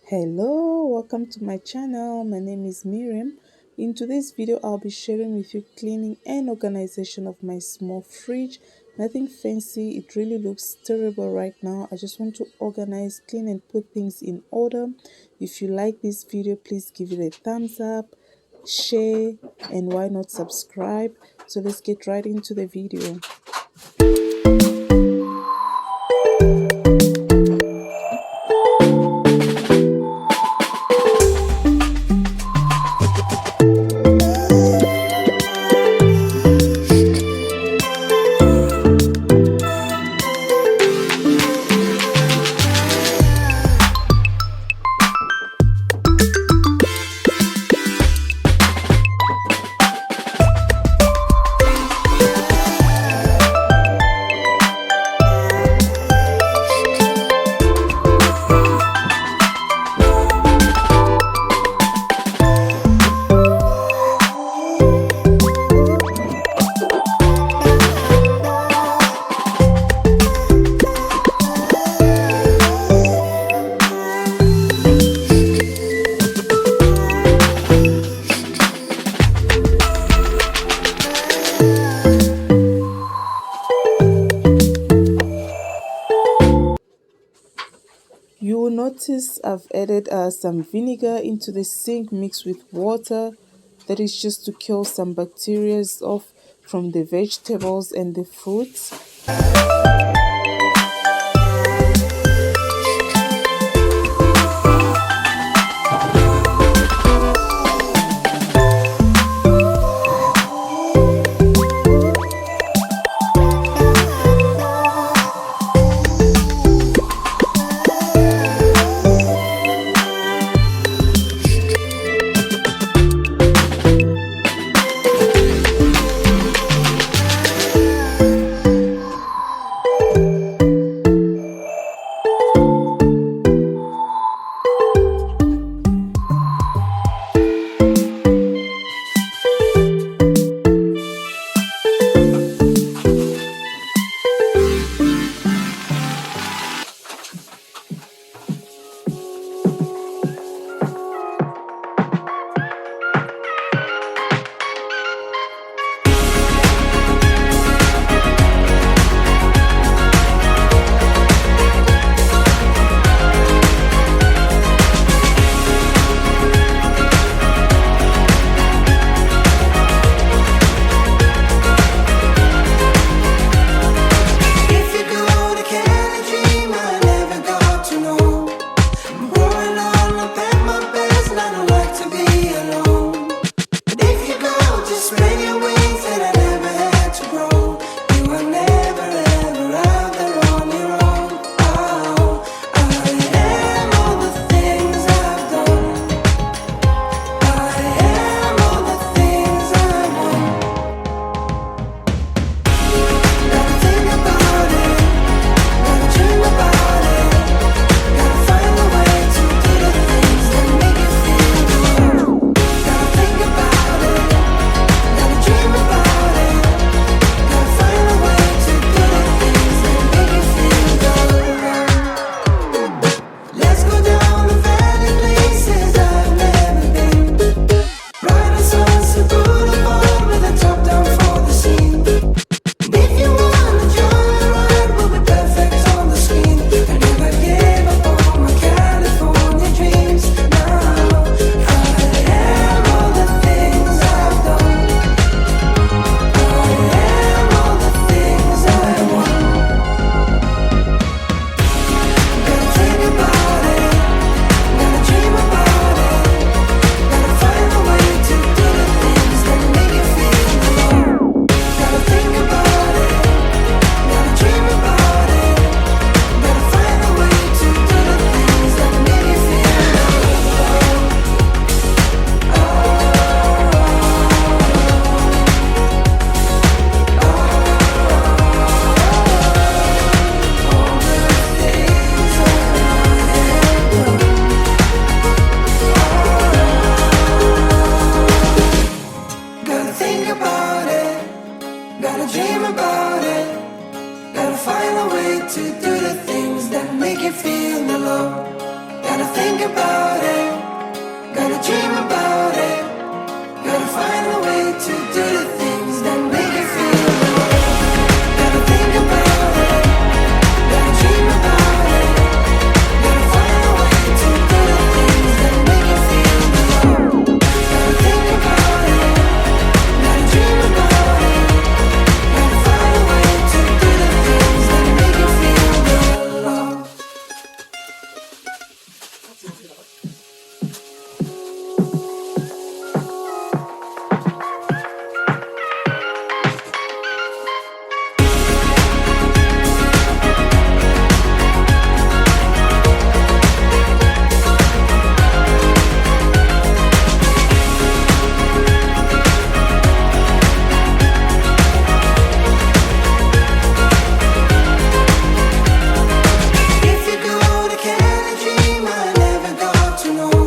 Hello, welcome to my channel. My name is Miriam. In today's video, I'll be sharing with you cleaning and organization of my small fridge. Nothing fancy, it really looks terrible right now. I just want to organize, clean and put things in order. If you like this video, please give it a thumbs up, share, and why not subscribe. So let's get right into the video. You will notice I've added some vinegar into the sink mixed with water. That is just to kill some bacteria off from the vegetables and the fruits. about it, gotta dream about it, gotta find a way to do the things that make you feel good. Gotta think about it, gotta dream about it, gotta find a way to do the things that make you feel good. Gotta think about it, gotta dream about it, gotta find a way to do the things that make you feel good. If you go to Cali, dream I never got to know.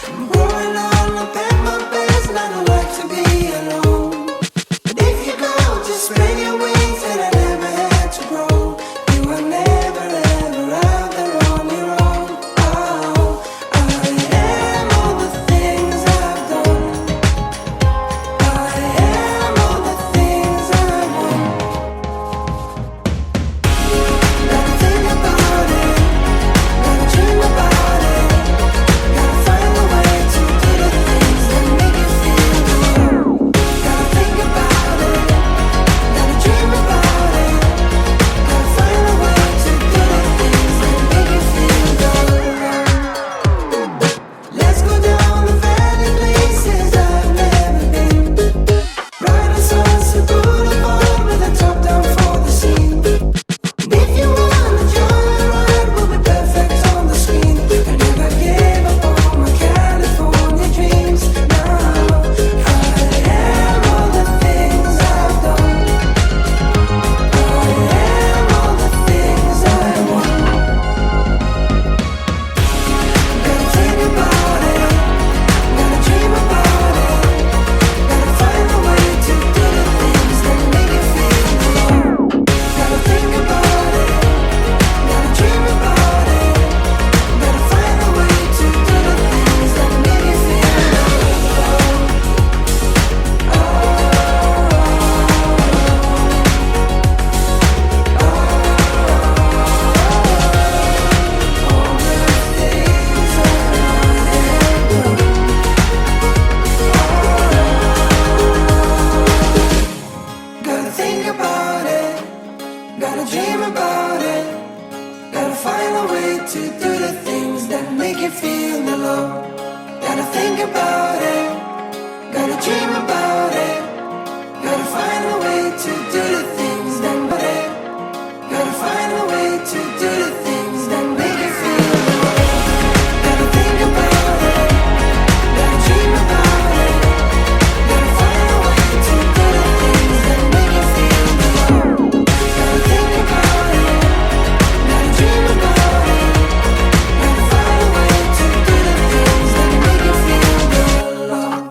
I'm growing on up at my best, and I don't like to be alone. But if you go, just spread your wings, and I never had to grow. You are never ever out there on your own. Oh, I am all the things I've done. I am all the things I want. Gotta think about it, gotta dream about it, gotta find a way to do the things that make you feel good. Gotta think about it, gotta dream about it, gotta find a way to do the things that make you feel good. Let's go down the valley places I've never been. Ride on Sunset Boulevard with a top down for the scene. If you wanna join the ride, we'll be perfect on the screen. I never gave up on my California dreams. Now I am all the things I've done. I am all the things I want. Gotta think about it, gotta dream about it, gotta find a way to do the things that make you feel good. Gotta think about it, gotta dream about it, gotta find a way to do the things that make you feel Gotta think about it, gotta dream about it, gotta find a way to do the things that make you feel the love. Gotta think about it, gotta dream about it, gotta find a way to do the things that gotta find a way to do the things that make you feel the love. Gotta think about it, gotta dream about it, gotta find a way to do the things that make you feel the love. Gotta think about it, gotta dream about it, gotta find a way to do the things that make you feel the love.